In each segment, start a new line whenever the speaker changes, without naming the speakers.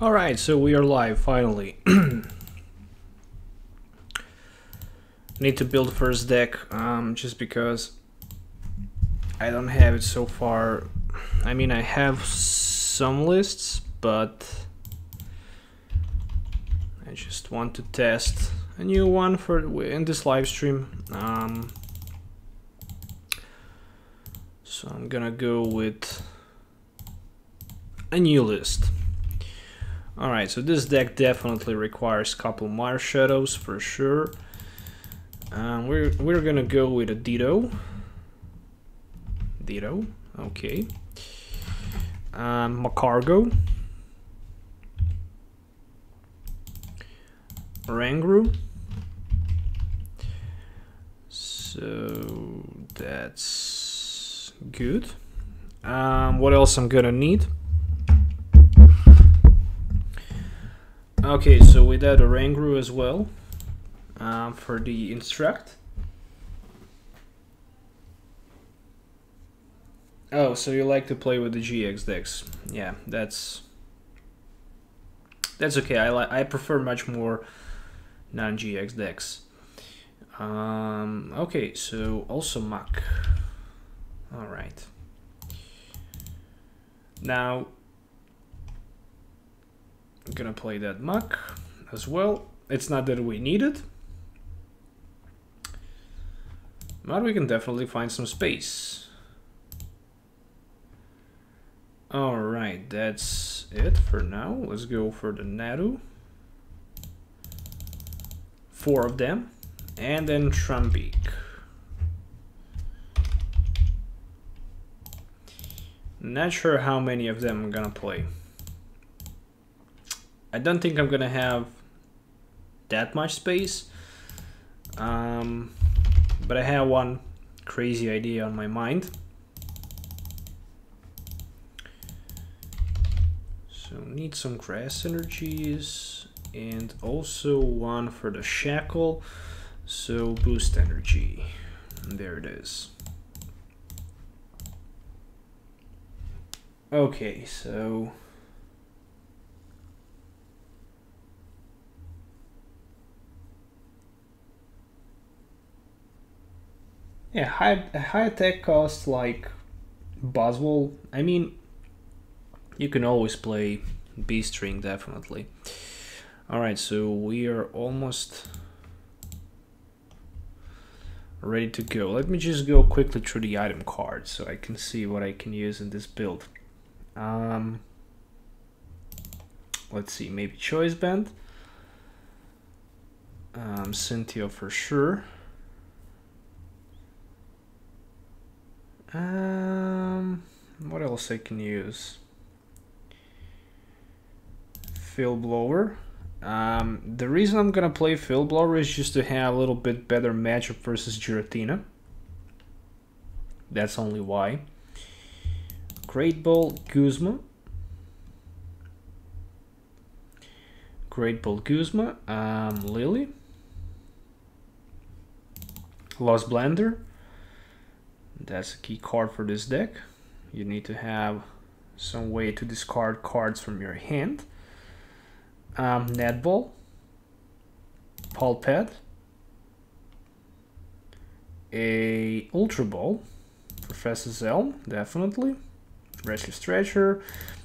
Alright, so we are live finally. Need to build first deck, just because I don't have it so far. I mean, I have some lists, but I just want to test a new one for in this live stream. So I'm gonna go with a new list. Alright, so this deck definitely requires a couple Marshadows for sure. We're gonna go with a Ditto, okay. Magcargo, Oranguru. So that's good. What else I'm gonna need? Okay, so we add Oranguru as well for the instruct. Oh, so you like to play with the GX decks? Yeah, that's okay. I prefer much more non-GX decks. Okay, so also Muk. All right. Now I'm gonna play that Muk as well. It's not that we need it, but we can definitely find some space. Alright, that's it for now. Let's go for the Natu. 4 of them. And then Trumbeak. Not sure how many of them I'm gonna play. I don't think I'm gonna have that much space, but I have one crazy idea on my mind. So need some grass energies and also one for the shackle, so boost energy. And there it is. Okay, so yeah, high attack cost like Buzzwole. I mean, you can always play B-String, definitely. Alright, so we are almost ready to go. Let me just go quickly through the item cards so I can see what I can use in this build. Let's see, maybe Choice Band. Cynthia for sure. What else I can use? Field Blower The reason I'm gonna play Field Blower is just to have a little bit better matchup versus Giratina. That's only why. Great Ball Guzma. Great Ball Guzma. Lillie. Lost Blender. That's a key card for this deck. You need to have some way to discard cards from your hand. Netball. Pal Pad. A Ultra Ball. Professor Elm, definitely. Rescue Stretcher.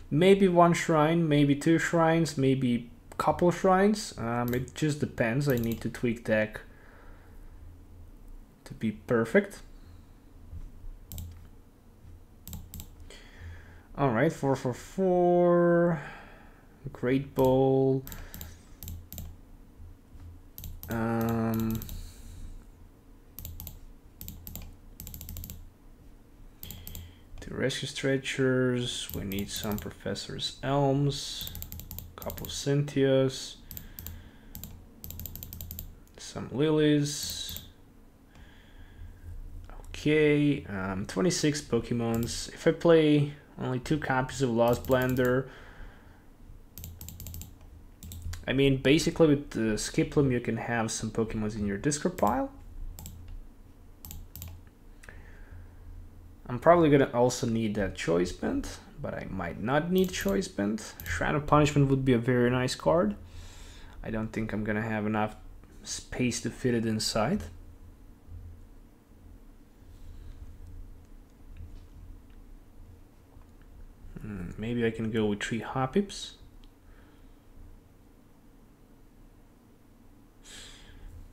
Maybe one shrine, maybe two shrines, maybe a couple shrines. It just depends. I need to tweak deck to be perfect. Alright, 4/4. Great Ball. Two Rescue Stretchers. We need some Professor's Elms. A couple Cynthias. Some Lilies. Okay, 26 Pokemons. If I play only 2 copies of Lost Blender, I mean, basically with the Skiploom you can have some Pokemons in your discard pile. I'm probably gonna also need that Choice Band, but I might not need Choice Band. Shrine of Punishment would be a very nice card. I don't think I'm gonna have enough space to fit it inside. Maybe I can go with 3 Hoppips.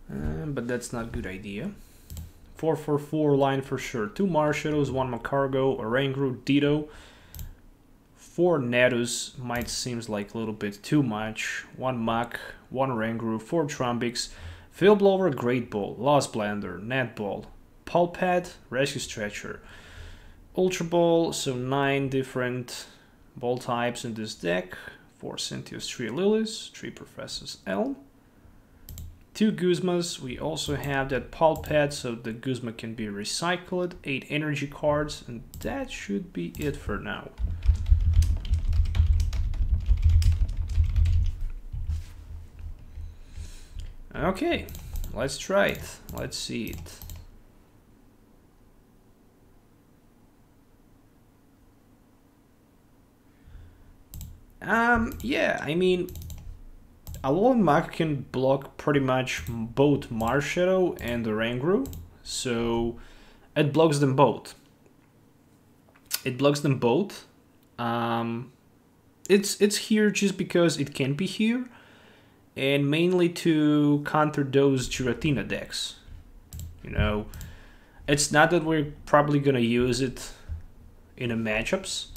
But that's not a good idea. 4/4 line for sure. 2 Marshadows, 1 Magcargo, Oranguru, Ditto. 4 Natus might seems like a little bit too much. 1 Muk, 1 Oranguru, 4 Trumbeaks, Field Blower, Great Ball, Lost Blender, Netball, Pal Pad, Rescue Stretcher, Ultra Ball, so 9 different ball types in this deck. 4 Cynthias, 3 Lilies, 3 Professor's Elm. 2 Guzmas. We also have that Pal Pad, so the Guzma can be recycled. 8 energy cards, and that should be it for now. Okay, let's try it. Let's see it. Yeah, I mean, Alolan Muk can block pretty much both Marshadow and Oranguru, so it blocks them both. It blocks them both. It's here just because it can be here, and mainly to counter those Giratina decks. You know, it's not that we're probably gonna use it in the matchups.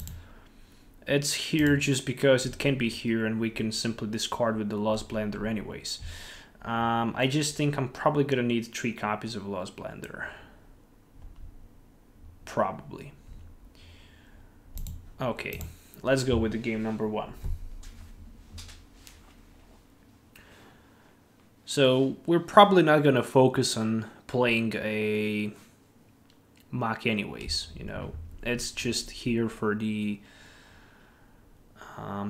It's here just because it can be here and we can simply discard with the Lost Blender anyways. I just think I'm probably gonna need 3 copies of Lost Blender. Probably. Okay, let's go with the game number 1. So we're probably not gonna focus on playing a Muk anyways, you know. It's just here for the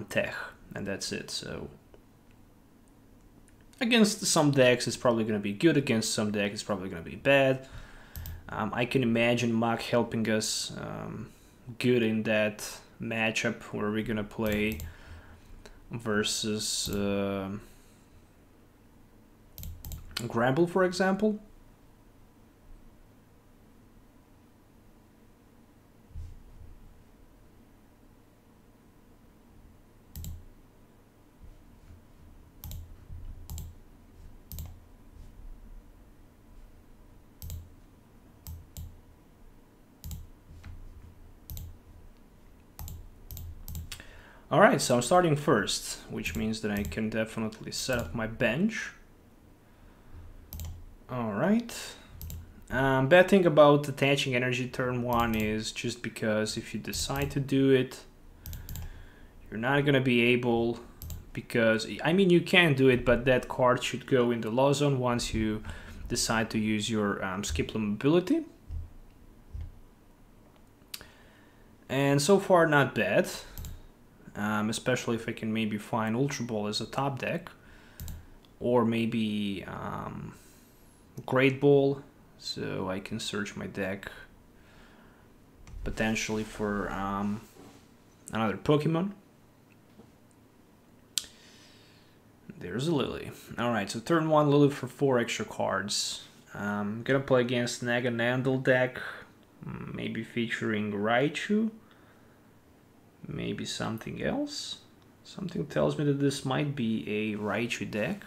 tech, and that's it. So against some decks it's probably going to be good, against some decks it's probably going to be bad. I can imagine Muk helping us good in that matchup where we're going to play versus Gramble, for example. Alright, so I'm starting first, which means that I can definitely set up my bench. Alright. Bad thing about attaching energy turn 1 is just because if you decide to do it, you're not going to be able because, I mean, you can do it, but that card should go in the low zone once you decide to use your Skiploom ability. And so far, not bad. Especially if I can maybe find Ultra Ball as a top deck. Or maybe Great Ball, so I can search my deck potentially for another Pokemon. There's a Lillie. Alright, so turn 1 Lillie for 4 extra cards. Gonna play against Naganandel deck, maybe featuring Raichu, maybe something else. Something tells me that this might be a Raichu deck.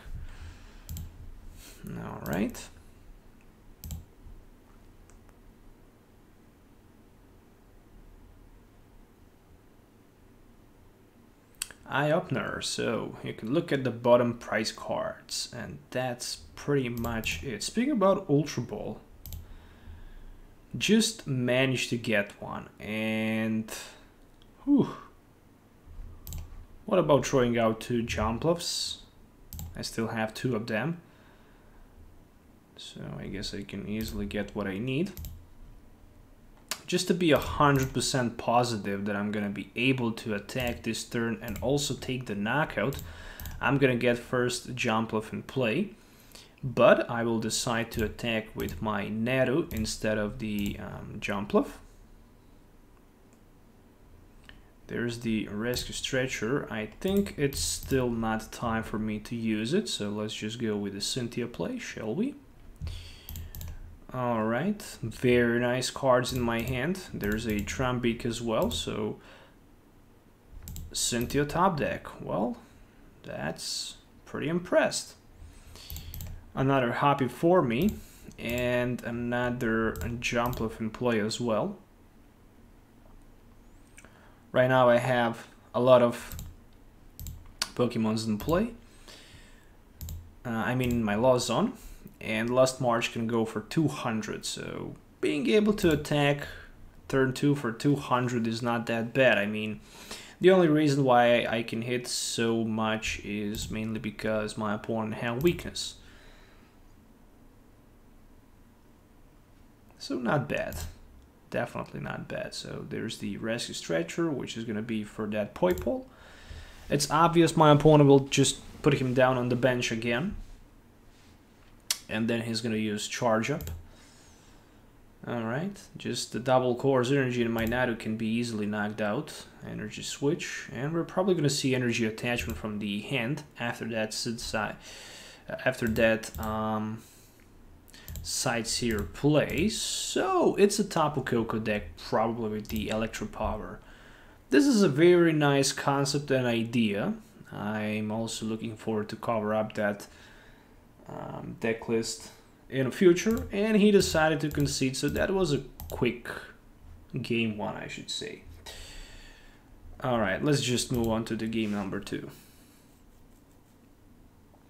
Alright. Eye-opener, so you can look at the bottom price cards, and that's pretty much it. Speaking about Ultra Ball, just managed to get one, and whew, what about throwing out 2 Jumpluffs? I still have 2 of them, so I guess I can easily get what I need. Just to be 100% positive that I'm gonna be able to attack this turn and also take the knockout, I'm gonna get first Jumpluff in play, but I will decide to attack with my Natu instead of the Jumpluff. There's the Rescue Stretcher. I think it's still not time for me to use it, so let's just go with the Cynthia play, shall we? Alright, very nice cards in my hand. There's a Trumbeak as well, so Cynthia top deck. Well, that's pretty impressed. Another Hoppip for me, and another Jumpluff in play as well. Right now I have a lot of Pokemons in play. I mean in my low zone. And Lust March can go for 200, so being able to attack turn 2 for 200 is not that bad. I mean, the only reason why I can hit so much is mainly because my opponent has weakness. So not bad. Definitely not bad. So there's the Rescue Stretcher, which is going to be for that Poipole. It's obvious my opponent will just put him down on the bench again. And then he's going to use Charge Up. Alright, just the double Core's energy in my Natu can be easily knocked out. Energy switch. And we're probably going to see energy attachment from the hand after that Sightseer play. So it's a Tapu Koko deck, probably with the Electro Power. This is a very nice concept and idea. I'm also looking forward to cover up that deck list in the future, and he decided to concede, so that was a quick game 1, I should say. Alright, let's just move on to the game number 2.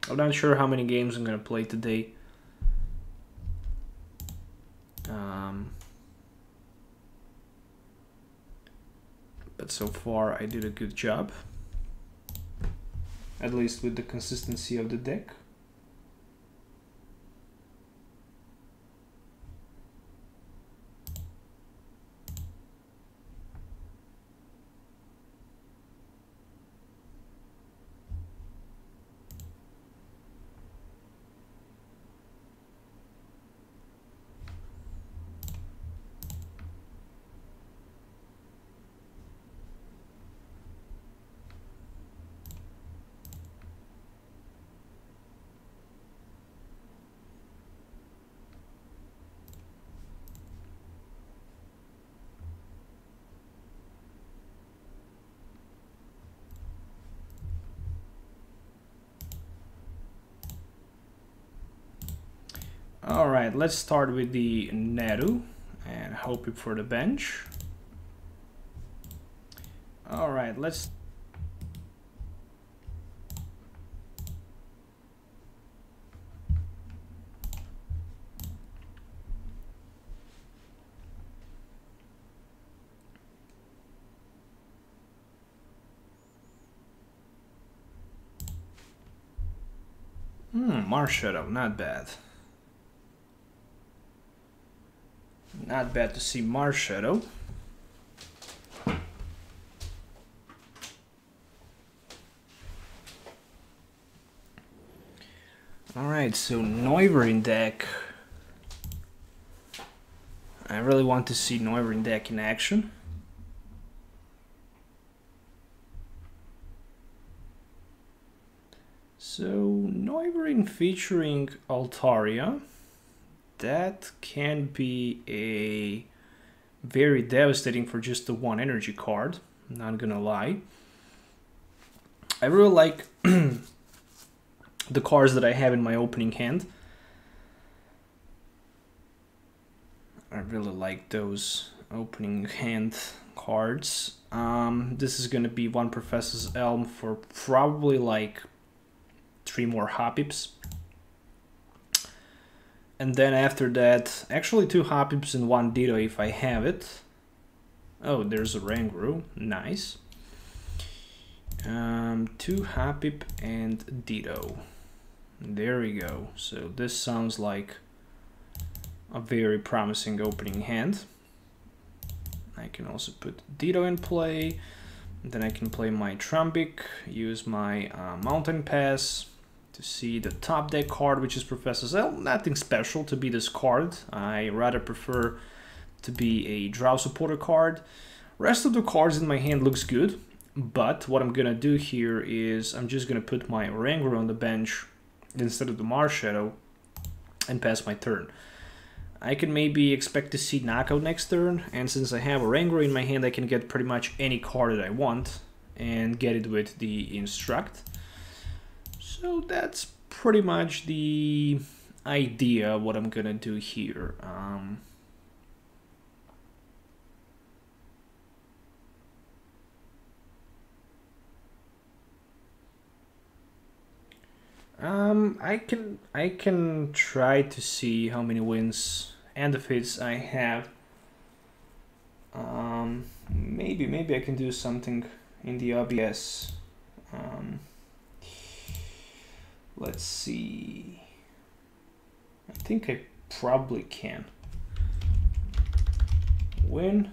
I'm not sure how many games I'm gonna play today. But so far I did a good job, at least with the consistency of the deck. Alright, let's start with the Natu and Hoppip for the bench. Alright, let's... Marshadow, not bad. Not bad to see Marshadow. Alright, so Noivern deck. I really want to see Noivern deck in action. So, Noivern featuring Altaria. That can be a very devastating for just the one energy card, not gonna lie. I really like the cards that I have in my opening hand. I really like those opening hand cards. This is gonna be one Professor's Elm for probably like 3 more Hoppips. And then after that, actually 2 Hoppips and 1 Ditto if I have it. Oh, there's a Oranguru, nice. 2 Hoppip and Ditto. There we go. So this sounds like a very promising opening hand. I can also put Ditto in play. Then I can play my Trumbeak, use my Mountain Pass to see the top deck card, which is Professor's Elm. Nothing special to be this card. I rather prefer to be a draw supporter card. Rest of the cards in my hand looks good, but what I'm gonna do here is I'm just gonna put my Oranguru on the bench instead of the Marshadow and pass my turn. I can maybe expect to see knockout next turn, and since I have Oranguru in my hand, I can get pretty much any card that I want and get it with the Instruct. So that's pretty much the idea of what I'm gonna do here. I can try to see how many wins and defeats I have. Maybe I can do something in the OBS. Let's see. I think I probably can win.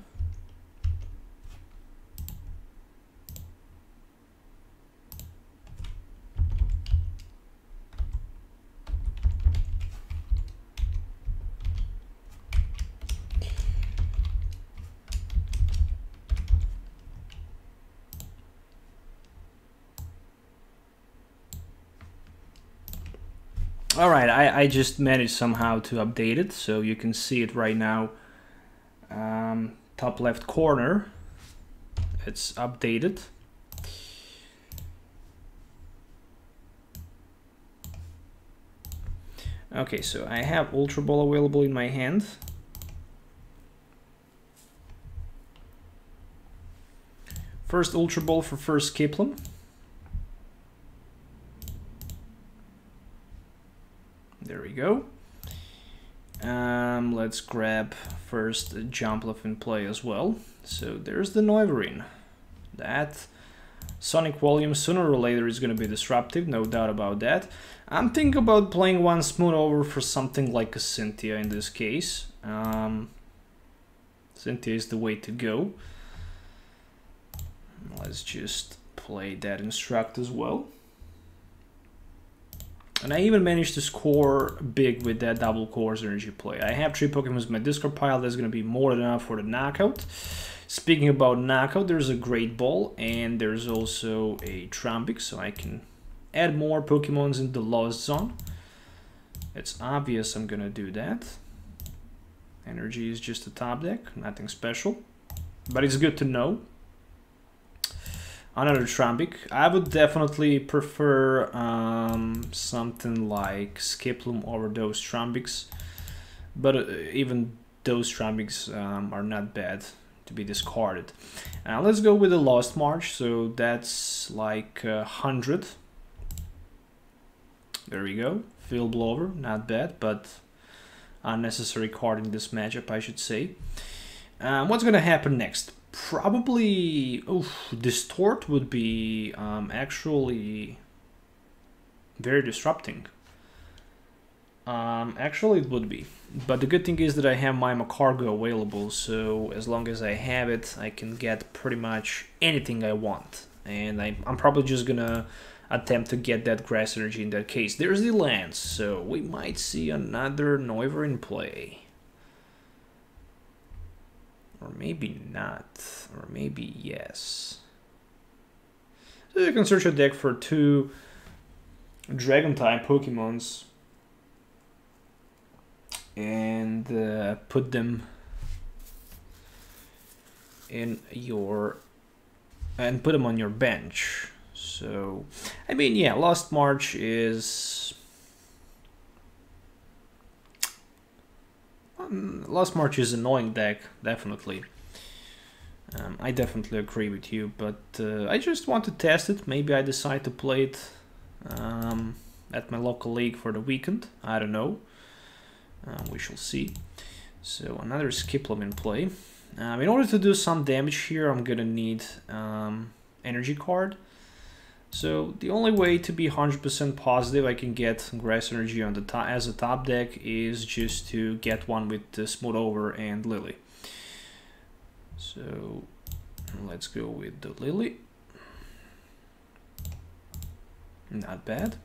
All right, I just managed somehow to update it, so you can see it right now. Top left corner, it's updated. Okay, so I have Ultra Ball available in my hand. First Ultra Ball for first Skiploom. There we go. Let's grab first Jumpluff in play as well. So there's the Noivern. That Sonic Volume sooner or later is going to be disruptive, no doubt about that. I'm thinking about playing one Smooth Over for something like a Cynthia in this case. Cynthia is the way to go. Let's just play that Instruct as well. And I even managed to score big with that double Course Energy play. I have 3 Pokemon in my discard pile. That's going to be more than enough for the knockout. Speaking about knockout, there's a Great Ball and there's also a Trumbeak, so I can add more Pokemons in the Lost Zone. It's obvious I'm going to do that. Energy is just a top deck, nothing special. But it's good to know. Another Trumbeak. I would definitely prefer something like Skiploom over those Trumbeaks, but even those Trumbeaks are not bad to be discarded. Let's go with the Lost March, so that's like 100. There we go. Field Blower, not bad, but unnecessary card in this matchup, I should say. What's gonna happen next? Probably, Distort would be actually very disrupting. Actually, it would be. But the good thing is that I have my Magcargo available, so as long as I have it, I can get pretty much anything I want. And I'm probably just gonna attempt to get that grass energy in that case. There's the Lance, so we might see another Noivern in play. Or maybe not. Or maybe yes. So you can search your deck for 2 Dragon-type Pokemons and put them in your... and put them on your bench. So, I mean, yeah, Lost March is... Lost March is annoying deck, definitely. I definitely agree with you, but I just want to test it. Maybe I decide to play it at my local league for the weekend. I don't know. We shall see. So another Skiploom in play. In order to do some damage here, I'm gonna need energy card. So the only way to be 100% positive I can get grass energy on the top as a top deck is just to get one with Smooth Over and Lillie. So let's go with the Lillie. Not bad.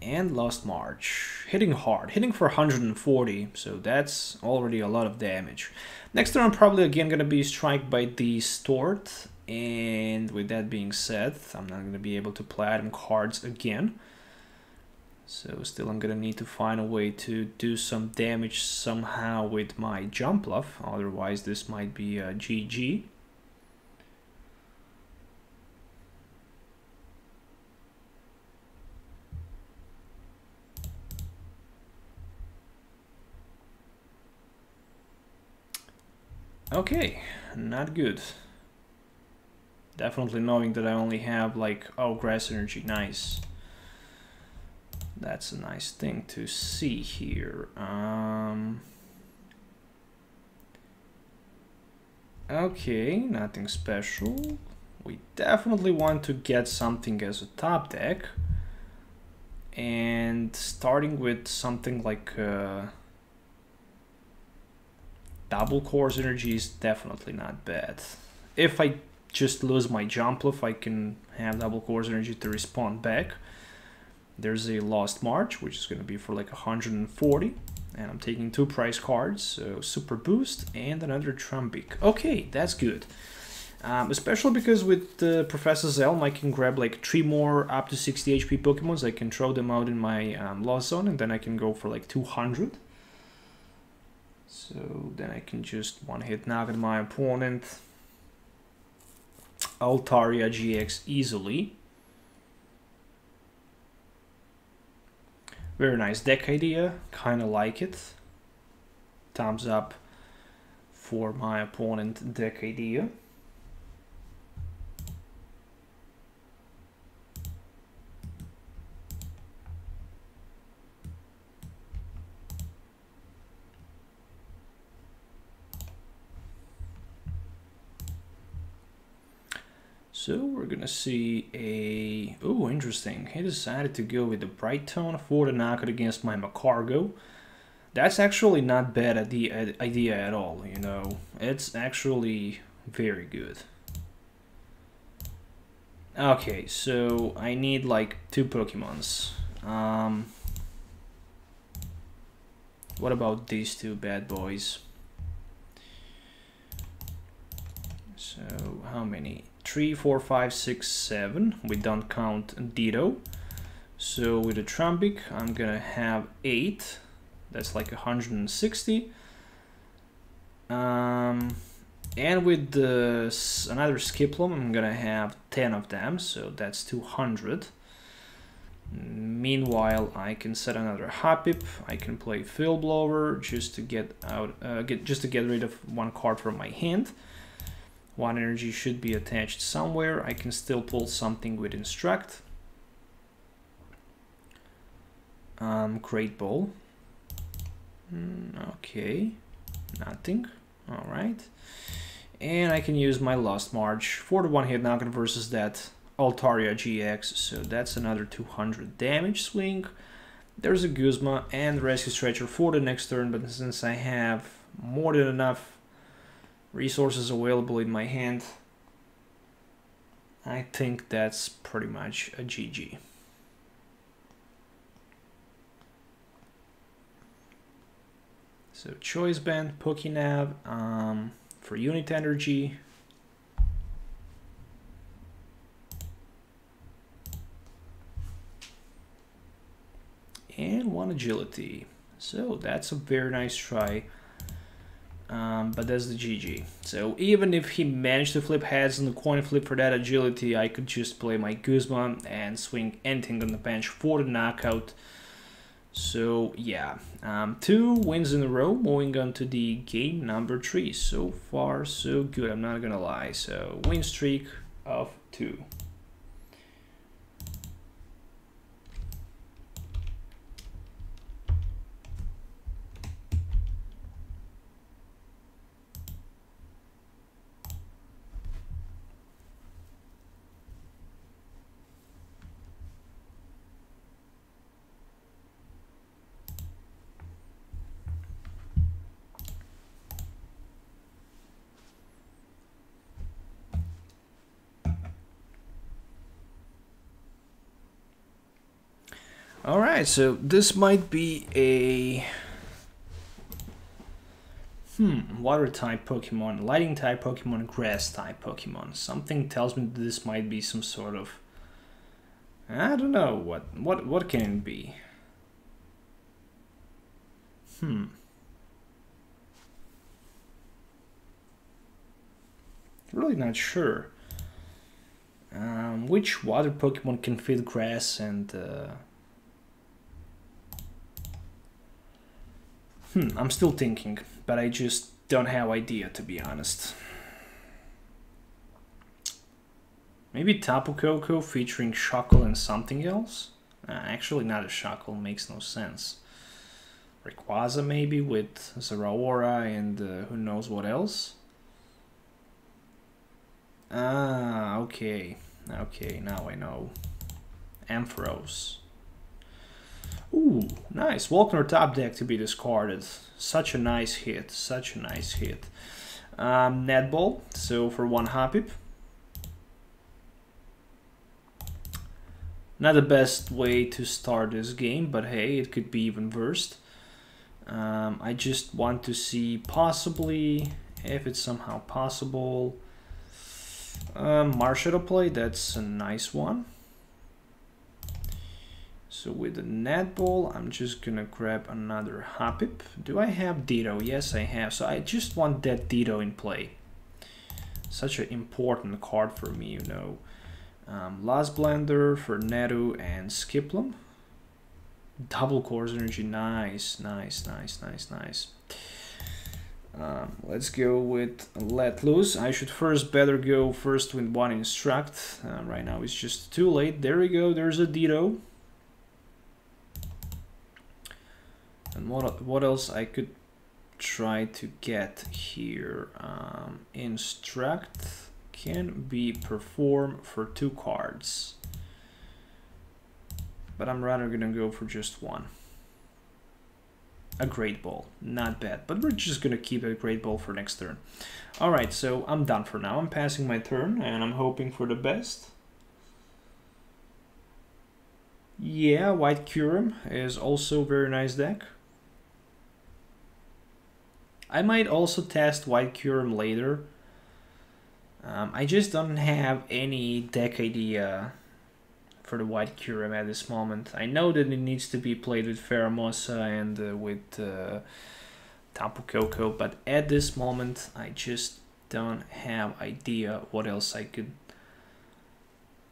And Lost March. Hitting hard, hitting for 140, so that's already a lot of damage. Next turn I'm probably again gonna be struck by the Stort, and with that being said, I'm not gonna be able to play item cards again. So still I'm gonna need to find a way to do some damage somehow with my Jumpluff, otherwise this might be a GG. Okay, not good. Definitely knowing that I only have like, oh, grass energy, nice. That's a nice thing to see here. Okay, nothing special. We definitely want to get something as a top deck. And starting with something like double course energy is definitely not bad. If I just lose my Jumpluff, I can have double course energy to respond back. There's a Lost March, which is going to be for like 140, and I'm taking 2 prize cards, so Super Boost and another Trumbeak. Okay, that's good. Especially because with Professor Zelm, I can grab like 3 more up to 60 HP Pokemons. I can throw them out in my Lost Zone, and then I can go for like 200. So then I can just one-hit knock at my opponent. Altaria GX easily. Very nice deck idea, kind of like it. Thumbs up for my opponent deck idea. So we're gonna see a... oh, interesting. He decided to go with the Bright Tone for the knockout against my Magcargo. That's actually not bad idea at all, you know. It's actually very good. Okay, so I need like 2 Pokemons. What about these 2 bad boys? So how many? 3, 4, 5, 6, 7. We don't count Ditto. So with the Trumbeak, I'm gonna have 8. That's like 160. And with the another Skiploom, I'm gonna have 10 of them. So that's 200. Meanwhile, I can set another Hoppip. I can play Field Blower just to get out, just to get rid of 1 card from my hand. 1 energy should be attached somewhere. I can still pull something with Instruct. Great Ball. Okay, nothing. All right. And I can use my Lost March for the 1-hit knockout versus that Altaria GX. So that's another 200 damage swing. There's a Guzma and Rescue Stretcher for the next turn, but since I have more than enough resources available in my hand, I think that's pretty much a GG. So Choice Band, Pokénav for Unit Energy. And 1 Agility. So that's a very nice try. But that's the GG. So even if he managed to flip heads on the coin flip for that agility, I could just play my Guzma and swing anything on the bench for the knockout. So yeah, 2 wins in a row, moving on to the game number 3. So far so good, I'm not gonna lie. So win streak of 2. Alright, so this might be a water type Pokemon, lighting type Pokemon, grass type Pokemon. Something tells me this might be some sort of, I don't know, what can it be? Really not sure. Which water Pokemon can fit grass and I'm still thinking, but I just don't have idea, to be honest. Maybe Tapu Koko featuring Shuckle and something else? Actually not a Shuckle, makes no sense. Rayquaza maybe with Zeraora and who knows what else? Ah, okay. Okay, now I know. Ampharos. Ooh, nice. Volkner top deck to be discarded. Such a nice hit. Such a nice hit. Netball. So for 1 Hoppip. Not the best way to start this game, but hey, it could be even worse. I just want to see possibly, if it's somehow possible, Marshadow play. That's a nice one. So with the netball, I'm just gonna grab another Hoppip. Do I have Ditto? Yes, I have. So I just want that Ditto in play. Such an important card for me, you know. Last Blender for Natu and Skiploom. Double Course Energy, nice, nice, nice, nice, nice. Let's go with Let Loose. I should better go first with 1 Instruct. Right now it's just too late. There we go, there's a Ditto. And what else I could try to get here? Instruct can be performed for 2 cards. But I'm rather gonna go for just 1. A Great Ball, not bad. But we're just gonna keep a Great Ball for next turn. Alright, so I'm done for now. I'm passing my turn and I'm hoping for the best. Yeah, White Kyurem is also a very nice deck. I might also test White Kyurem later. I just don't have any deck idea for the White Kyurem at this moment. I know that it needs to be played with Pheromosa and with Tapu Koko, but at this moment I just don't have idea what else I could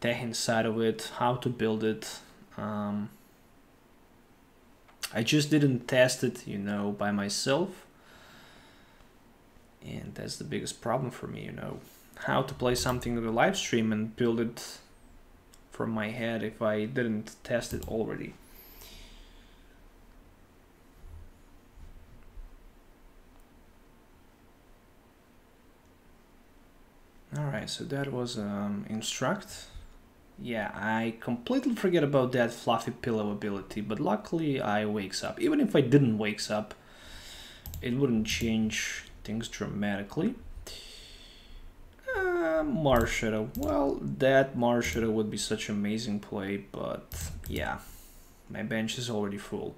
deck inside of it, how to build it. I just didn't test it, you know, by myself. And that's the biggest problem for me, you know. How to play something in the live stream and build it from my head if I didn't test it already. Alright, so that was Instruct. Yeah, I completely forget about that fluffy pillow ability, but luckily I wakes up. Even if I didn't wakes up, it wouldn't change things dramatically. Marshadow. Well, that Marshadow would be such an amazing play, but yeah, my bench is already full.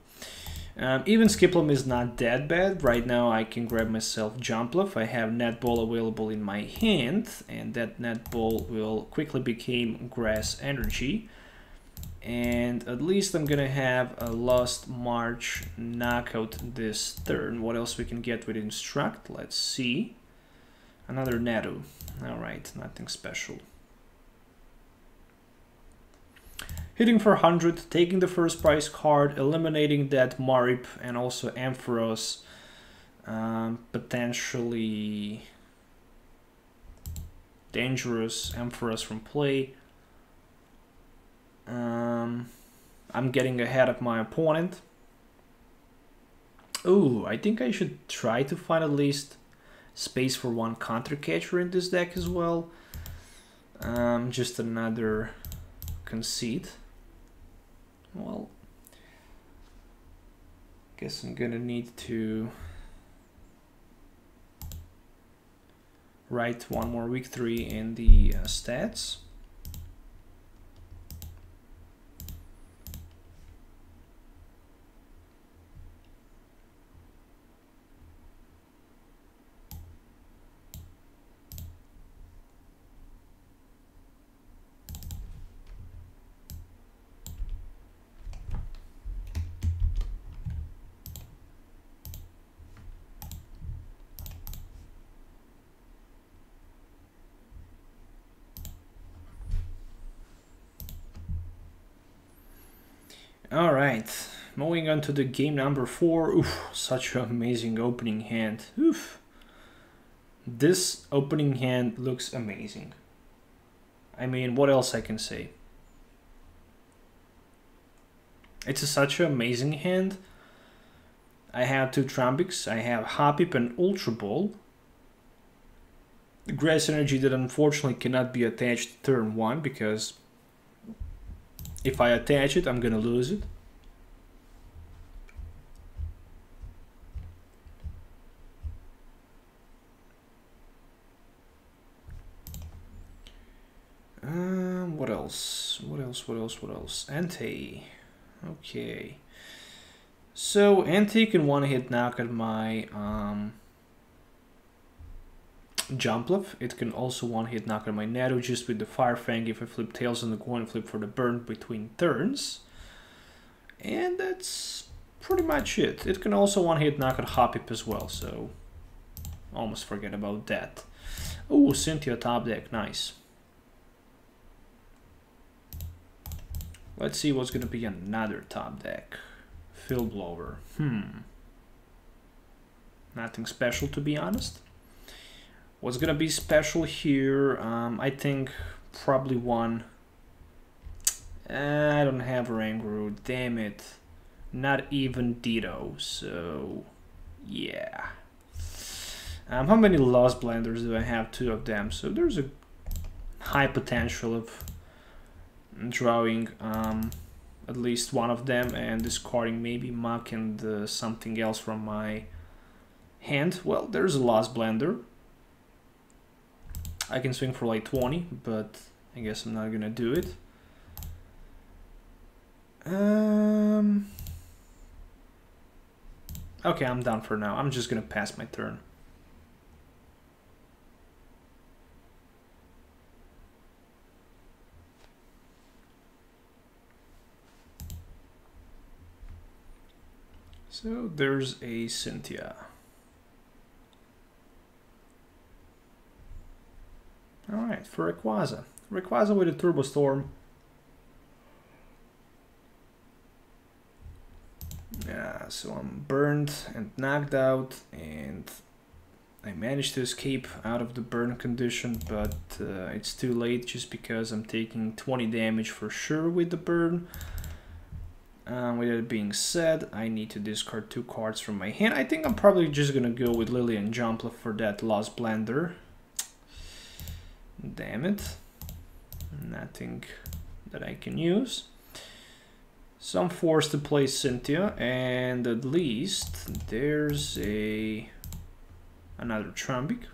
Even Skiploom is not that bad. Right now I can grab myself Jumpluff. I have Netball available in my hand, and that Netball will quickly become Grass Energy. And at least I'm gonna have a Lost March knockout this turn. What else we can get with Instruct? Let's see. Another Natu. Alright, nothing special. Hitting for 100, taking the first prize card, eliminating that Marip and also Ampharos, potentially dangerous Ampharos from play. I'm getting ahead of my opponent. Ooh, I think I should try to find at least space for one counter catcher in this deck as well. Just another conceit. Well, guess I'm gonna need to write one more victory in the stats. Alright, moving on to the game number 4. Oof, such an amazing opening hand. Oof. This opening hand looks amazing. I mean, what else I can say? It's such an amazing hand. I have 2 Trumbeaks, I have Hoppip and Ultra Ball. The Grass Energy that unfortunately cannot be attached turn 1 because if I attach it, I'm gonna lose it. What else? What else? Ante. Okay. So Ante can one-hit knock at my Jumpluff. It can also one-hit knock at my Natu just with the Fire Fang if I flip tails on the coin flip for the burn between turns. And that's pretty much it. It can also one-hit knock at Hoppip as well, so almost forget about that. Oh, Cynthia top deck, nice. Let's see what's gonna be another top deck. Field Blower. Nothing special, to be honest. What's gonna be special here? I think probably one. I don't have Oranguru. Damn it. Not even Ditto. So yeah. How many Lost Blenders do I have? 2 of them. So there's a high potential of drawing at least one of them and discarding maybe Muk and something else from my hand. Well, there's a Lost Blender. I can swing for like 20, but I guess I'm not gonna do it. Okay, I'm done for now. I'm just gonna pass my turn. So there's a Cynthia. Alright, for Rayquaza. Rayquaza with a Turbo Storm. Yeah, so I'm burned and knocked out, and I managed to escape out of the burn condition, but it's too late just because I'm taking 20 damage for sure with the burn. With that being said, I need to discard 2 cards from my hand. I think I'm probably just gonna go with Lillie and Jumpluff for that Lost Blender. Damn it. Nothing that I can use. So I'm forced to play Cynthia, and at least there's another Trumbeak,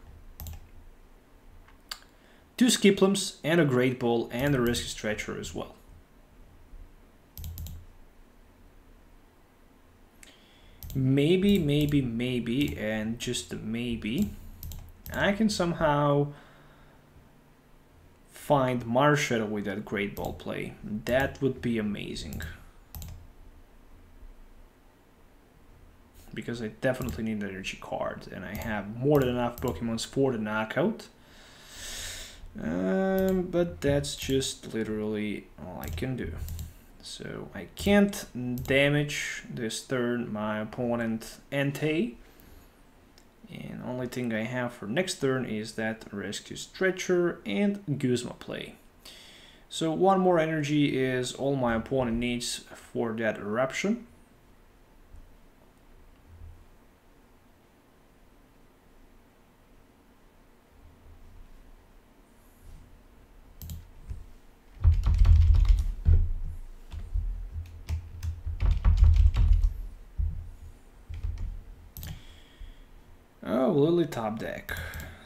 2 Skiplooms, and a Great Ball, and a Rescue Stretcher as well. Maybe, and just a maybe, I can somehow find Marshadow with that Great Ball play. That would be amazing. Because I definitely need an energy card, and I have more than enough Pokemons for the knockout. But that's just literally all I can do. So I can't damage this turn my opponent Entei. And only thing I have for next turn is that Rescue Stretcher and Guzma play. So 1 more energy is all my opponent needs for that eruption. Oh, Lillie top deck.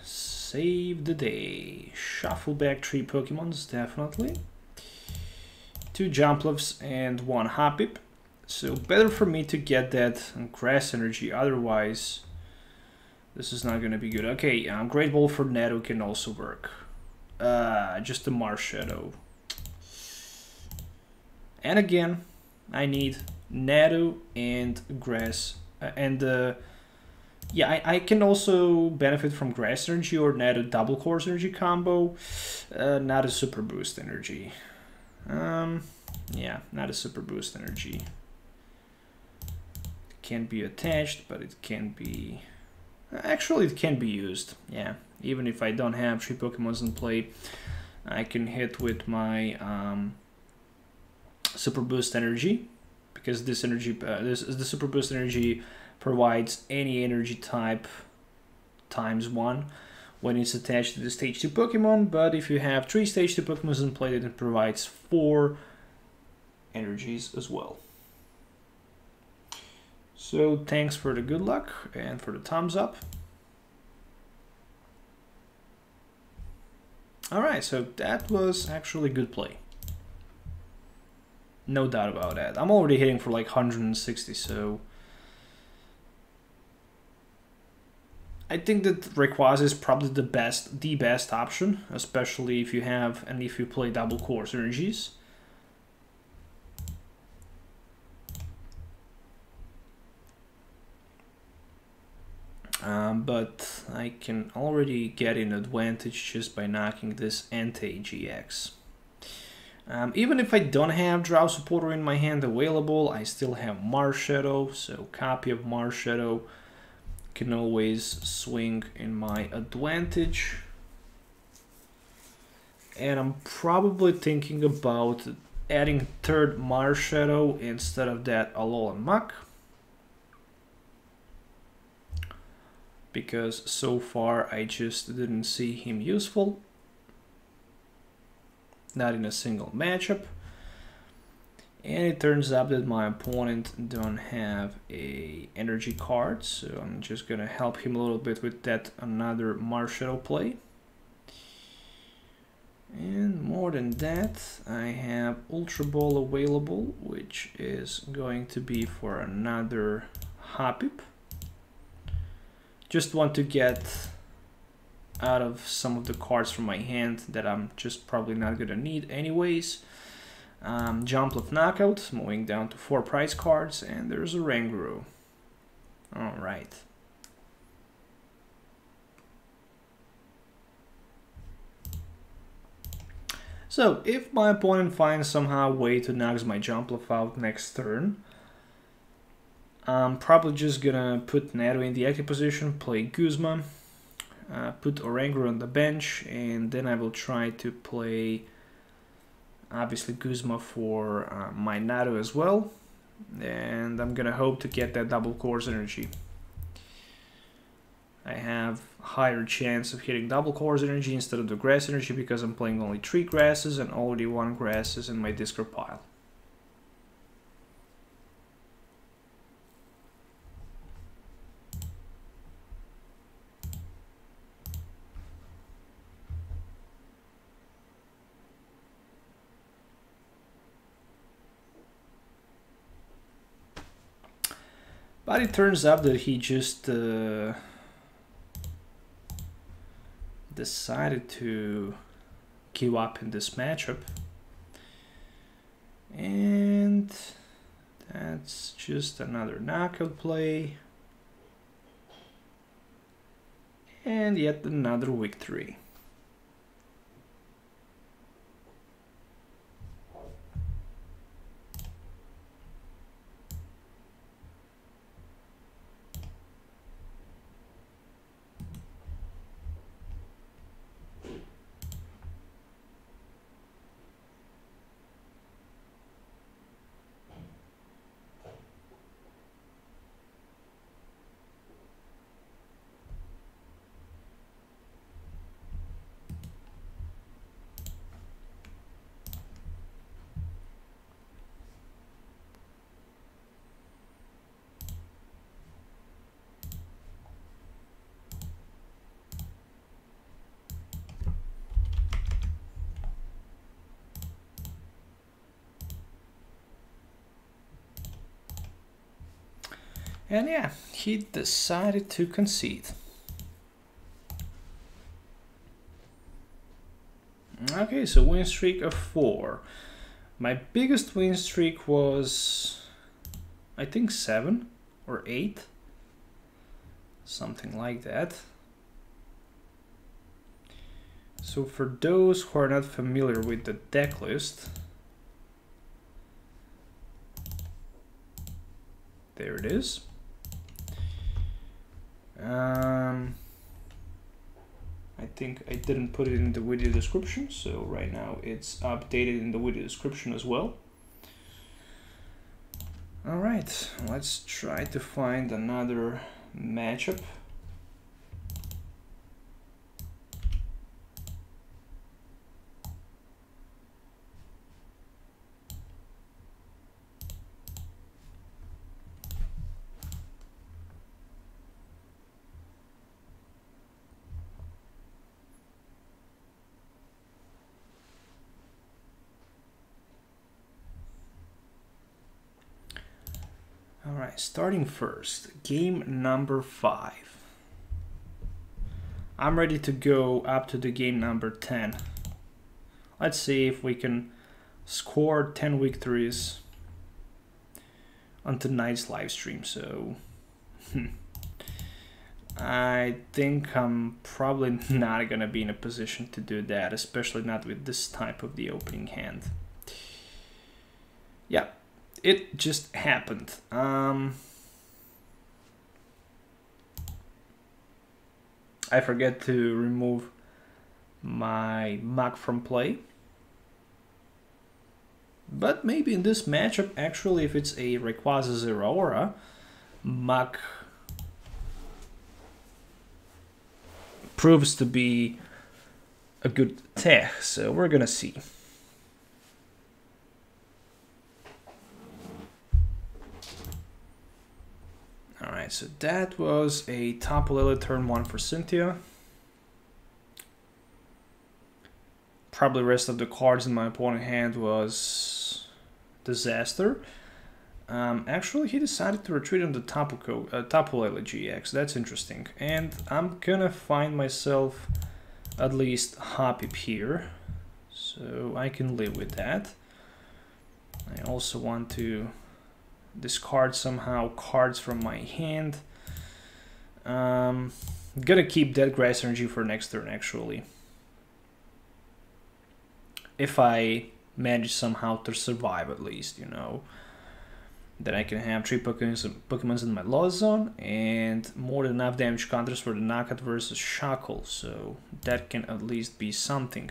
Save the day. Shuffle back 3 Pokemons, definitely. 2 Jumpluffs and 1 Hoppip. So better for me to get that grass energy, otherwise this is not gonna be good. Okay, Great Ball for Natu can also work. Just a Marshadow. And again, I need Natu and grass yeah, I can also benefit from Grass Energy or Natu Double Course Energy combo. Not a Super Boost Energy. Yeah, not a Super Boost Energy. It can't be attached, but it can be... Actually, it can be used. Yeah, even if I don't have 3 Pokemons in play, I can hit with my Super Boost Energy. Because this energy, the Super Boost Energy provides any energy type ×1 when it's attached to the stage 2 Pokemon, but if you have 3 stage 2 Pokemon in play, then it provides 4 energies as well. So thanks for the good luck and for the thumbs up. Alright, so that was actually good play. No doubt about that. I'm already hitting for like 160, so I think that Rayquaza is probably the best option, especially if you have and if you play double course energies. But I can already get an advantage just by knocking this Entei GX. Even if I don't have Draw Supporter in my hand available, I still have Marshadow, so copy of Marshadow can always swing in my advantage. And I'm probably thinking about adding 3rd Marshadow instead of that Alolan Muk, because so far I just didn't see him useful. Not in a single matchup. And it turns out that my opponent don't have a energy card, so I'm just gonna help him a little bit with that another Marshadow play. And more than that, I have Ultra Ball available, which is going to be for another Hoppip. Just want to get out of some of the cards from my hand that I'm just probably not gonna need anyways. Jumpluff Knockout, moving down to 4 prize cards, and there's Oranguru. Alright. So, if my opponent finds somehow a way to knock my Jumpluff out next turn, I'm probably just gonna put Natu in the active position, play Guzma, put Oranguru on the bench, and then I will try to play obviously Guzma for my Natu as well, and I'm gonna hope to get that double course energy. I have higher chance of hitting double course energy instead of the grass energy because I'm playing only 3 grasses and already 1 grass is in my discard pile. But it turns out that he just decided to give up in this matchup. And that's just another knockout play. And yet another victory. And yeah, he decided to concede. Okay, so win streak of 4. My biggest win streak was, I think 7 or 8. Something like that. So for those who are not familiar with the deck list, there it is. I think I didn't put it in the video description, so right now it's updated in the video description as well. All right, let's try to find another matchup. Alright, starting first, game number 5. I'm ready to go up to the game number 10. Let's see if we can score 10 victories on tonight's live stream. So, I think I'm probably not gonna be in a position to do that, especially not with this type of the opening hand. Yeah. It just happened. I forget to remove my Muk from play. But maybe in this matchup, actually, if it's a Rayquaza Zeraora, Muk proves to be a good tech. So we're gonna see. Alright, so that was a Tapu Lele turn 1 for Cynthia. Probably the rest of the cards in my opponent's hand was disaster. Actually, he decided to retreat on the Tapu Lele GX. That's interesting. And I'm gonna find myself at least Hoppip here. So I can live with that. I also want to discard somehow cards from my hand. Gonna keep that grass energy for next turn actually. If I manage somehow to survive at least, you know. Then I can have 3 Pokemons in my loss zone and more than enough damage counters for the knockout versus Shackle. So that can at least be something.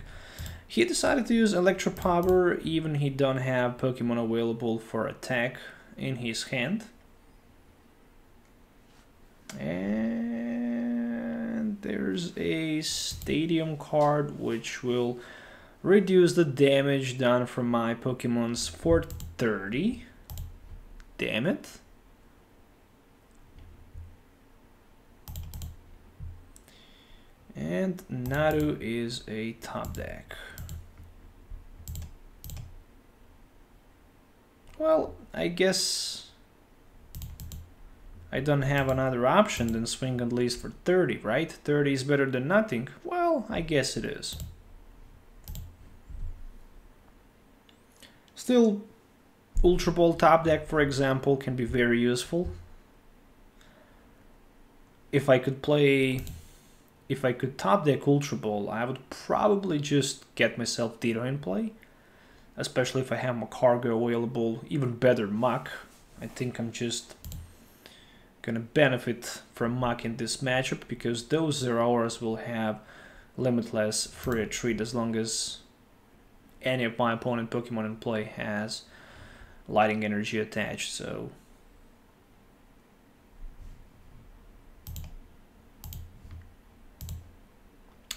He decided to use Electro Power even he don't have Pokemon available for attack in his hand. And there's a Stadium card which will reduce the damage done from my Pokemons for 30. Damn it. And Natu is a top deck. Well, I guess I don't have another option than swing at least for 30, right? 30 is better than nothing. Well, I guess it is. Still, Ultra Ball top deck, for example, can be very useful. If I could top deck Ultra Ball, I would probably just get myself Ditto in play. Especially if I have Magcargo available, even better Muk. I think I'm just gonna benefit from Muk in this matchup because those Zeraoras will have limitless free retreat as long as any of my opponent Pokemon in play has lighting energy attached. So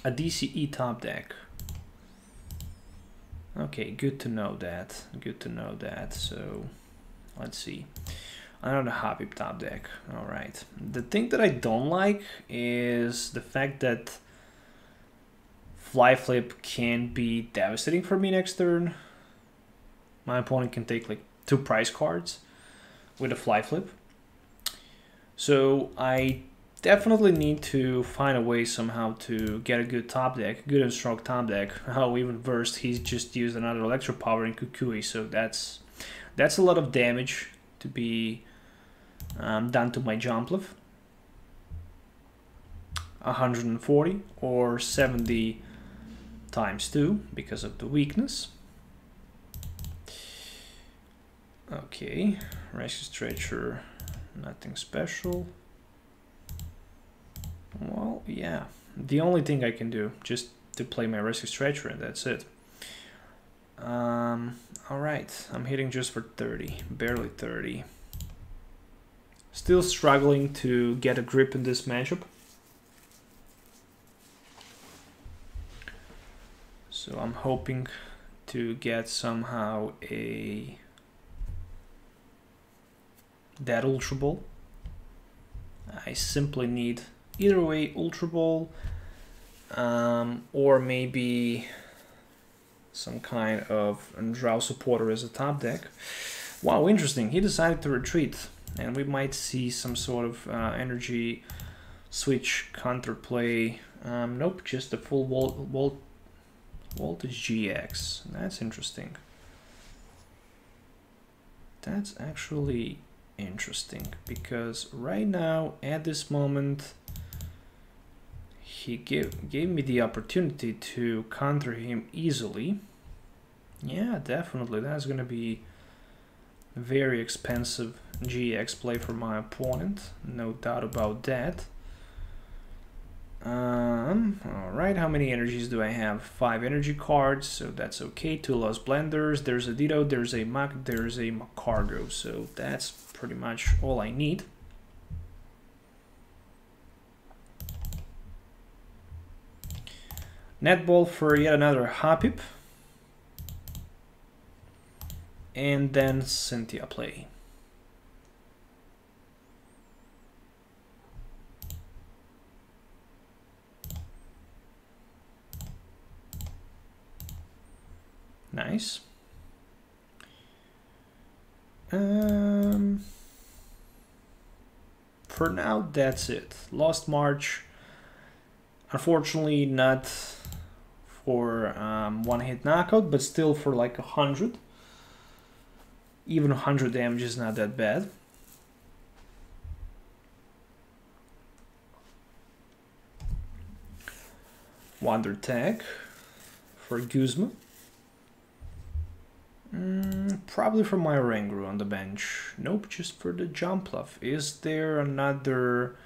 a DCE top deck. Okay, good to know that. Good to know that. So let's see. Another Hoppip top deck. All right. The thing that I don't like is the fact that Fly Flip can be devastating for me next turn. My opponent can take like 2 prize cards with a Fly Flip. So I definitely need to find a way somehow to get a good top deck, good and strong top deck. How even worse, he's just used another Electro Power in Kukui, so that's a lot of damage to be done to my Jumpluff. 140 or 70 times 2 because of the weakness. Okay, Rescue Stretcher, nothing special. Well, yeah, the only thing I can do just to play my Rescue Stretcher and that's it. Alright, I'm hitting just for 30, barely 30. Still struggling to get a grip in this matchup. So I'm hoping to get somehow that Ultra Ball. I simply need either way Ultra Ball or maybe some kind of Drow supporter as a top deck. Wow, interesting. He decided to retreat and we might see some sort of energy switch counterplay. Nope, just a full voltage GX. That's interesting. That's actually interesting because right now at this moment he gave me the opportunity to counter him easily. Yeah, definitely that's gonna be a very expensive GX play for my opponent, no doubt about that. Alright, how many energies do I have? 5 energy cards, so that's okay. 2 Lost Blenders, there's a Ditto, there's a Muk, there's a Magcargo, so that's pretty much all I need. Netball for yet another Hoppip. And then Cynthia play. Nice. For now, that's it. Lost March. Unfortunately, not for one-hit knockout, but still for like 100. Even 100 damage is not that bad. Wonder Tag for Guzma. Probably for my Oranguru on the bench. Nope, just for the Jumpluff. Is there another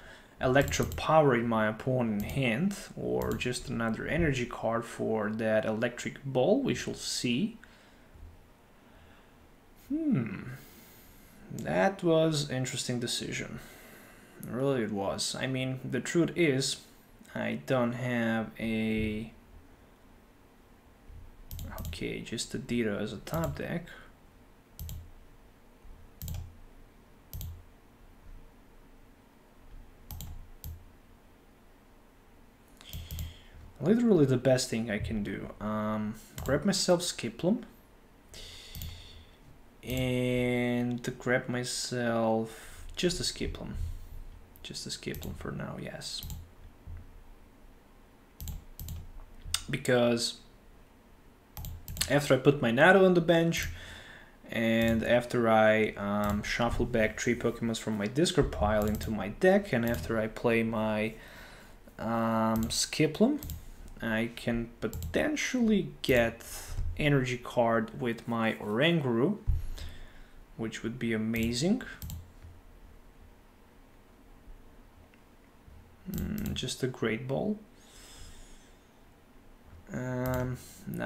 Electro Power in my opponent's hand? Or just another energy card for that electric ball? We shall see. That was an interesting decision. Really it was. I mean, the truth is, I don't have a... Okay, just a Ditto as a top deck. Literally the best thing I can do. Grab myself Skiploom. And grab myself just a Skiploom. Just a Skiploom for now, yes. Because after I put my Natu on the bench, and after I shuffle back 3 Pokemons from my discard pile into my deck, and after I play my Skiploom, I can potentially get energy card with my Oranguru, which would be amazing. Just a Great Ball. None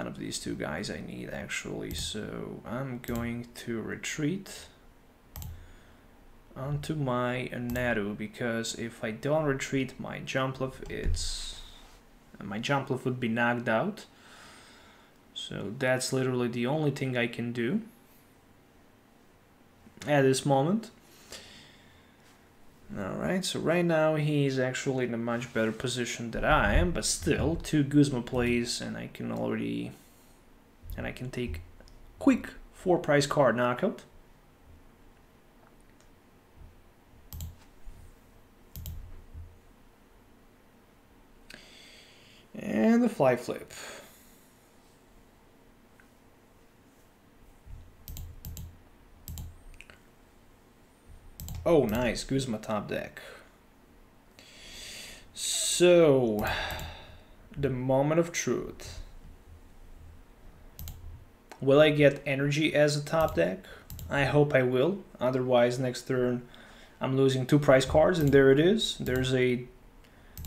of these 2 guys I need actually, so I'm going to retreat onto my Natu, because if I don't retreat my Jumpluff, my Jumpluff would be knocked out. So that's literally the only thing I can do at this moment. Alright, so right now he's actually in a much better position than I am, but still 2 Guzma plays and I can take quick 4 price card knockout. And the fly flip. Oh, nice. Guzma top deck. So, the moment of truth. Will I get energy as a top deck? I hope I will. Otherwise, next turn, I'm losing 2 price cards, and there it is. There's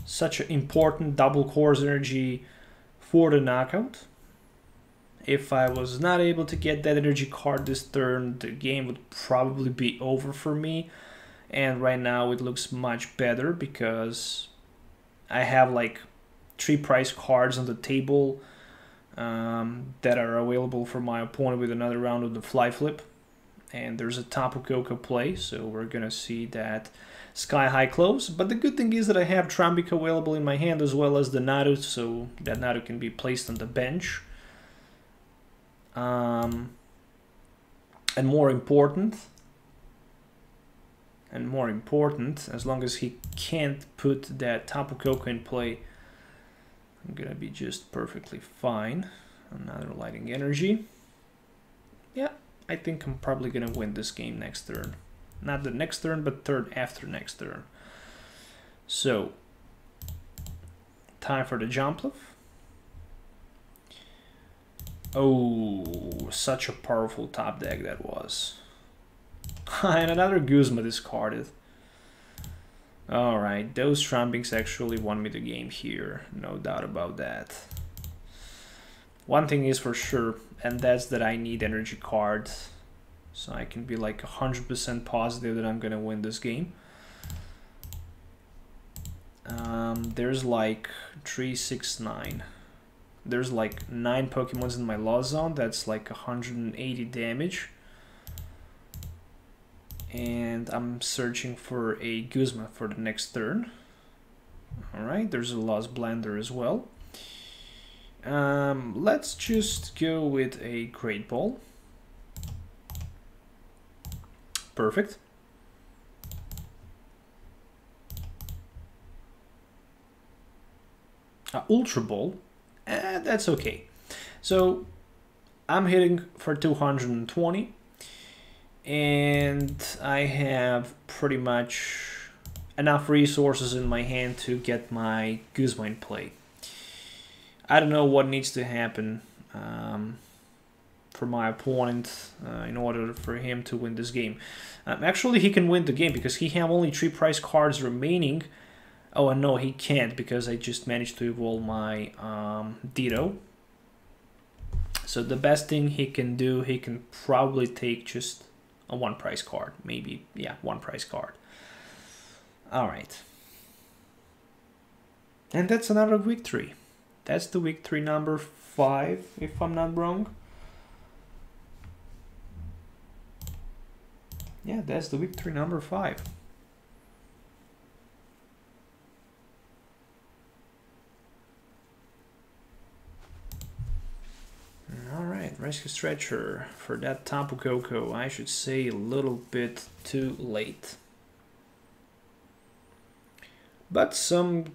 such an important double course energy for the knockout. If I was not able to get that energy card this turn, the game would probably be over for me. And right now it looks much better because I have like 3 price cards on the table that are available for my opponent with another round of the fly flip. And there's a Tapu Koko play, so we're gonna see that sky high close. But the good thing is that I have Trumbeak available in my hand as well as the Natu, so that Natu can be placed on the bench. And more important, as long as he can't put that Tapu Koko in play, I'm gonna be just perfectly fine. Another lighting energy. Yeah, I think I'm probably gonna win this game next turn. Not the next turn, but turn after next turn. So, time for the Jumpluff. Oh, such a powerful top deck that was. And another Guzma discarded. Alright, those Trumbeaks actually won me the game here, no doubt about that. One thing is for sure, and that's that I need energy cards, so I can be like 100% positive that I'm gonna win this game. There's like 3, 6, 9. There's like 9 Pokemons in my loss zone, that's like 180 damage. And I'm searching for a Guzma for the next turn. Alright, there's a Lost Blender as well. Let's just go with a Great Ball. Perfect. Ultra Ball. That's okay. So I'm hitting for 220. And I have pretty much enough resources in my hand to get my Guzma in play. I don't know what needs to happen for my opponent in order for him to win this game. Actually, he can win the game because he have only 3 prize cards remaining. Oh, and no, he can't because I just managed to evolve my Ditto. So the best thing he can do, he can probably take just a 1 prize card, maybe, yeah, 1 prize card. All right. And that's another victory. That's the victory number 5, if I'm not wrong. Yeah, that's the victory number 5. Alright, Rescue Stretcher for that Tapu Koko. I should say a little bit too late. But some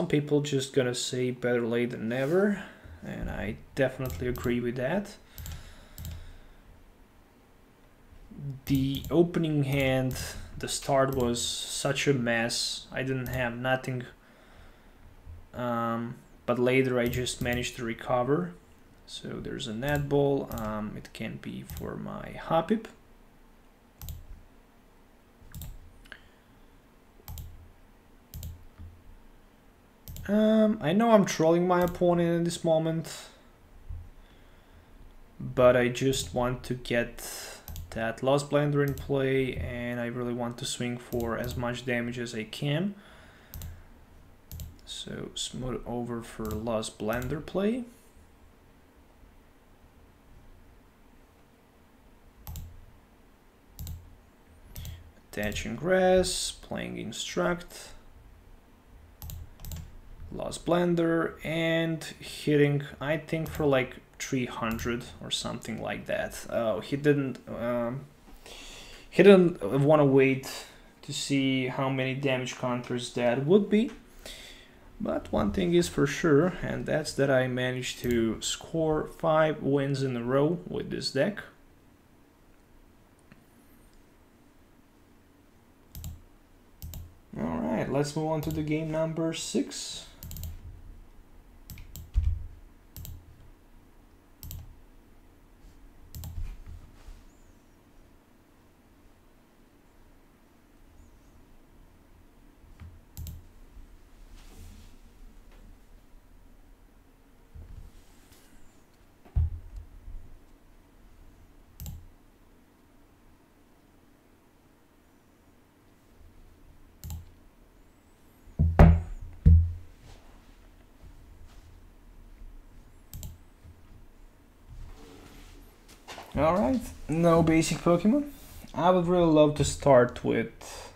people just gonna say better late than never, and I definitely agree with that. The opening hand, the start was such a mess. I didn't have nothing, but later I just managed to recover. So there's a net ball. It can be for my Hoppip. I know I'm trolling my opponent in this moment, but I just want to get that Lost Blender in play, and I really want to swing for as much damage as I can. So smooth over for Lost Blender play. Attaching Grass, playing Instruct. Lost Blender, and hitting, I think, for like 300 or something like that. Oh, he didn't want to wait to see how many damage counters that would be. But one thing is for sure, and that's that I managed to score 5 wins in a row with this deck. All right, let's move on to the game number 6. Alright, no basic Pokemon. I would really love to start with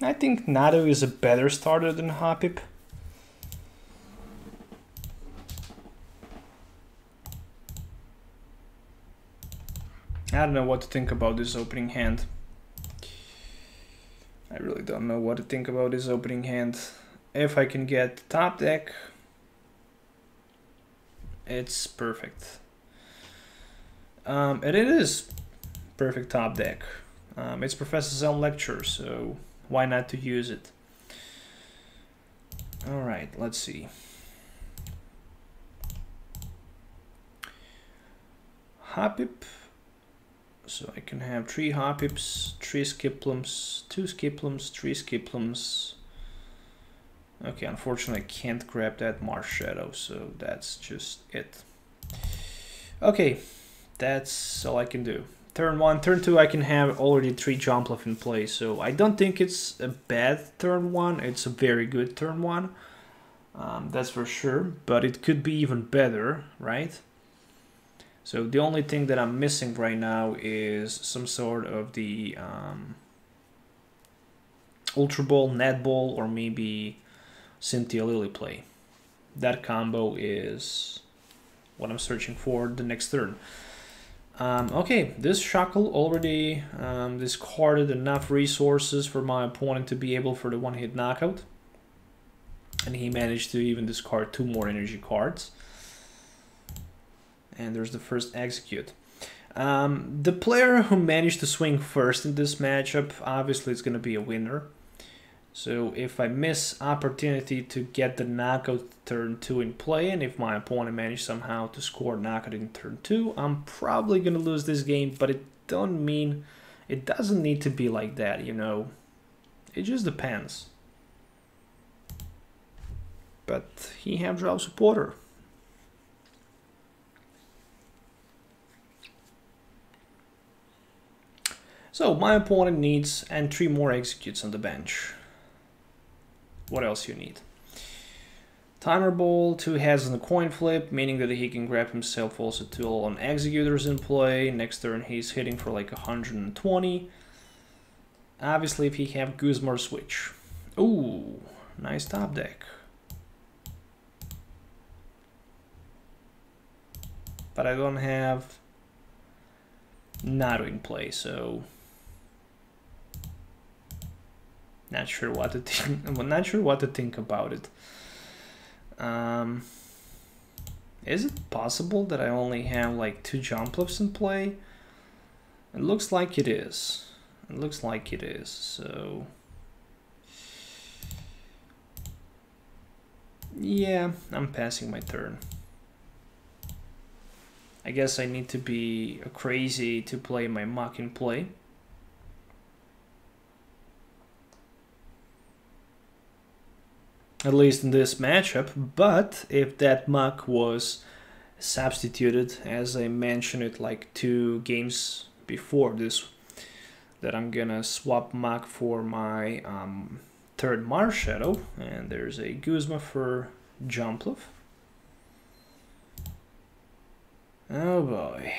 I think Natu is a better starter than Hoppip. I don't know what to think about this opening hand. I really don't know what to think about this opening hand. If I can get top deck, it's perfect. And it is perfect top deck. It's Professor Zelm lecture, so why not to use it? All right, let's see. Hoppip. So I can have 3 Hoppips, 3 Skiplums, 2 Skiplums, 3 Skiplums. Okay, unfortunately I can't grab that Marshadow, so that's just it. Okay, that's all I can do. Turn 1, turn 2 I can have already 3 Jumpluff in play, so I don't think it's a bad turn 1, it's a very good turn 1. That's for sure, but it could be even better, right? So the only thing that I'm missing right now is some sort of the Ultra Ball, Net Ball, or maybe Cynthia Lillie play. That combo is what I'm searching for the next turn. Okay, this Shackle already discarded enough resources for my opponent to be able for the one-hit knockout. And he managed to even discard 2 more energy cards. And there's the first execute. The player who managed to swing first in this matchup, obviously it's going to be a winner. So if I miss opportunity to get the knockout turn 2 in play, and if my opponent managed somehow to score knockout in turn 2, I'm probably going to lose this game, but it doesn't need to be like that, you know. It just depends. But he have draw supporter. So my opponent needs and 3 more executes on the bench. What else you need? Timer Ball, 2 heads on the coin flip, meaning that he can grab himself also 2 on executors in play. Next turn he's hitting for like 120. Obviously if he have Guzma switch. Ooh, nice top deck. But I don't have Natu in play, so not sure what to think. I'm not sure what to think about it. Is it possible that I only have like 2 Jumpluffs in play? It looks like it is. It looks like it is. So yeah, I'm passing my turn. I guess I need to be crazy to play my Muk in play. At least in this matchup, but if that Muk was substituted, as I mentioned it like 2 games before this, that I'm gonna swap Muk for my 3rd Marshadow, and there's a Guzma for Jumpluff. Oh boy.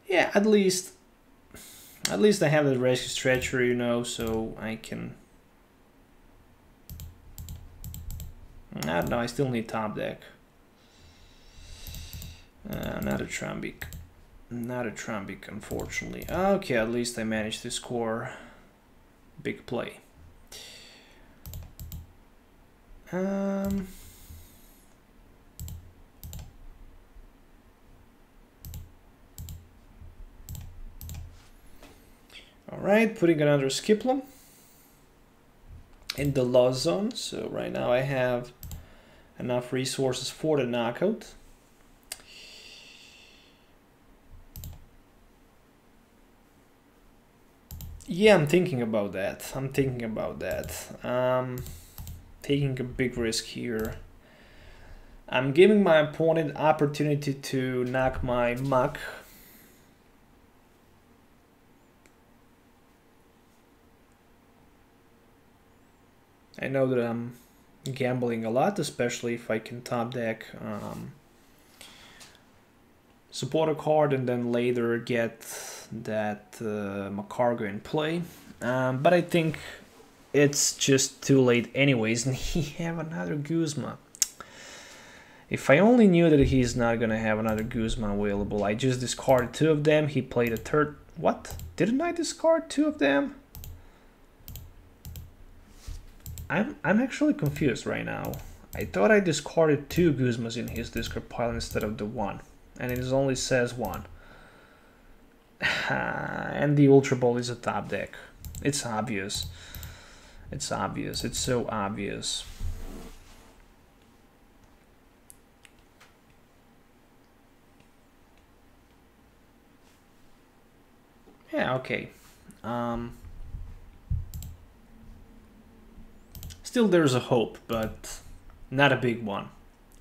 Yeah, at least I have the Rescue Stretcher, you know, so I can... I don't know, I still need top deck. Not a Trumbeak. Not a Trumbeak, unfortunately. Okay, at least I managed to score big play. Alright, putting another Skiploom in the loss zone. So right now I have enough resources for the knockout. Yeah, I'm thinking about that. I'm thinking about that. Taking a big risk here. I'm giving my opponent opportunity to knock my Muk. I know that I'm gambling a lot, especially if I can top deck supporter card and then later get that Magcargo in play. But I think it's just too late anyways, and he have another Guzma. If I only knew that he's not gonna have another Guzma available, I just discarded 2 of them, he played a 3rd. What? Didn't I discard 2 of them? I'm actually confused right now. I thought I discarded 2 Guzmas in his discard pile instead of the 1. And it only says 1. And the Ultra Ball is a top deck. It's obvious. It's obvious. It's so obvious. Yeah, okay. Still there's a hope, but not a big one,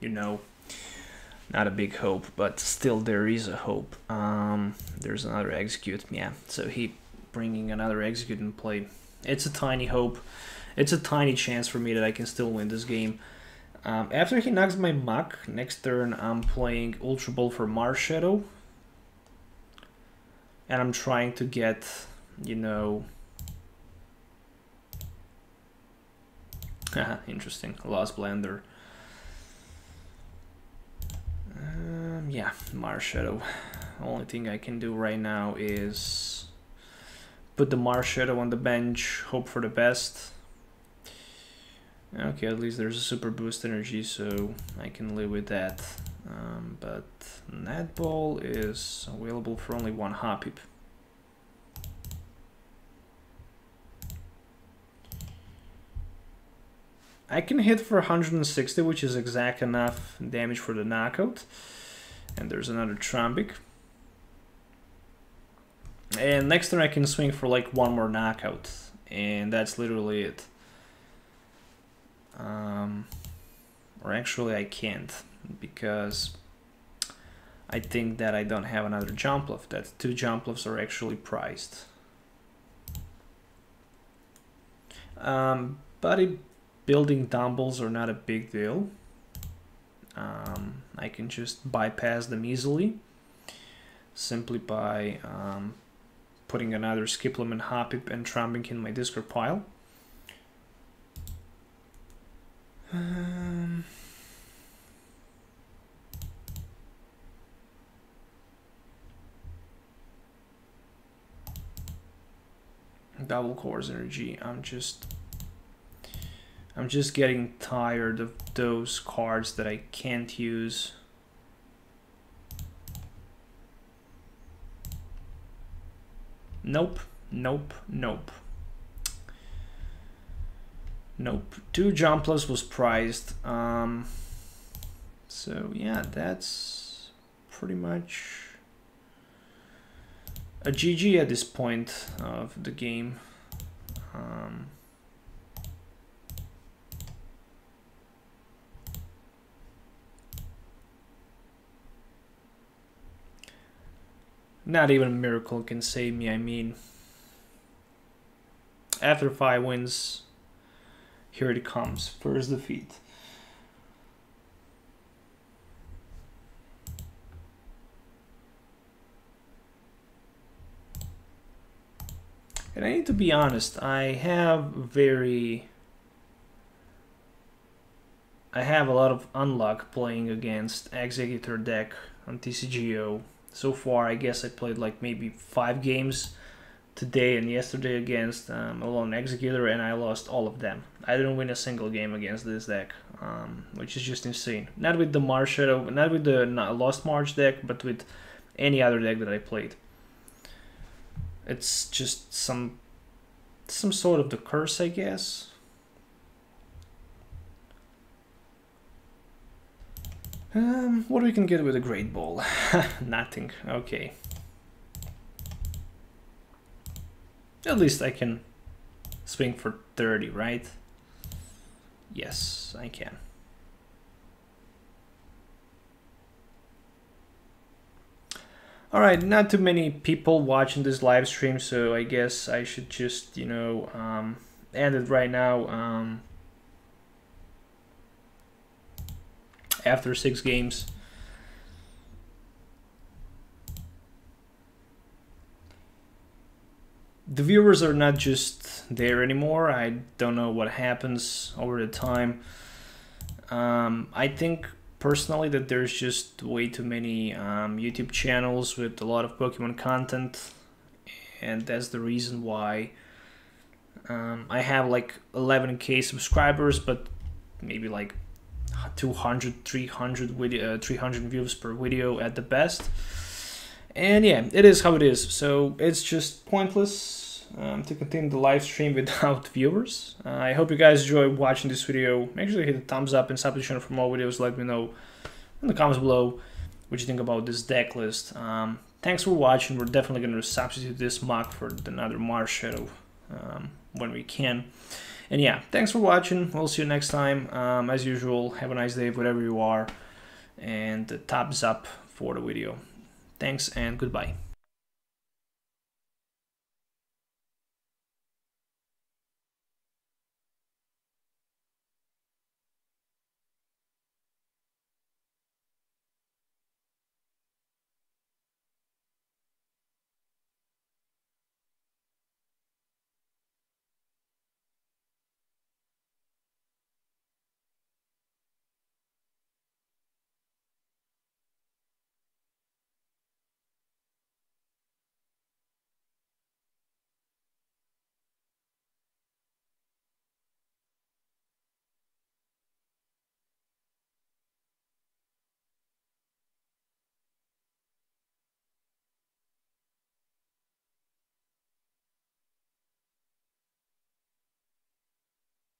you know. Not a big hope, but still there is a hope. There's another execute, yeah. So he bringing another execute in play. It's a tiny hope. It's a tiny chance for me that I can still win this game. After he knocks my Muk, next turn I'm playing Ultra Ball for Marshadow. And I'm trying to get, you know... Interesting, Lost Blender. Yeah, Marshadow. Only thing I can do right now is put the Marshadow on the bench, hope for the best. Okay, at least there's a super boost energy, so I can live with that. But Net Ball is available for only 1 Hoppip. I can hit for 160, which is exact enough damage for the knockout. And there's another Trumbeak. And next turn I can swing for like 1 more knockout. And that's literally it. Or actually I can't, because I think that I don't have another Jumpluff, that 2 Jumpluffs are actually priced. Buddy building dumbbells are not a big deal. I can just bypass them easily simply by putting another Skiploom and Hoppip and Trumbeak in my discard pile. Double Course Energy. I'm just getting tired of those cards that I can't use. Nope, nope, nope. Nope. 2 Jumpluffs was priced. So yeah, that's pretty much a GG at this point of the game. Not even a miracle can save me. I mean, after 5 wins, here it comes. First defeat. And I need to be honest, I have a lot of unluck playing against Executor deck on TCGO. So far, I guess I played like maybe 5 games today and yesterday against Alolan Executor, and I lost all of them. I didn't win a single game against this deck, which is just insane. Not with the Marshadow, not with the Lost March deck, but with any other deck that I played. It's just some sort of the curse, I guess. What we can get with a Great Ball? Nothing. Okay. At least I can swing for 30, right? Yes, I can. Alright, not too many people watching this live stream, so I guess I should just, you know, end it right now. After 6 games. The viewers are not just there anymore. I don't know what happens over the time. I think personally that there's just way too many YouTube channels with a lot of Pokemon content, and that's the reason why I have like 11k subscribers, but maybe like 200, 300 views per video at the best. And yeah, it is how it is. So it's just pointless to continue the live stream without viewers. I hope you guys enjoy watching this video. Make sure to hit the thumbs up and sub to the channel for more videos. Let me know in the comments below what you think about this deck list. Thanks for watching. We're definitely going to substitute this mock for another Marshadow when we can. And yeah, thanks for watching. We'll see you next time. As usual, have a nice day wherever you are. And thumbs up for the video. Thanks and goodbye.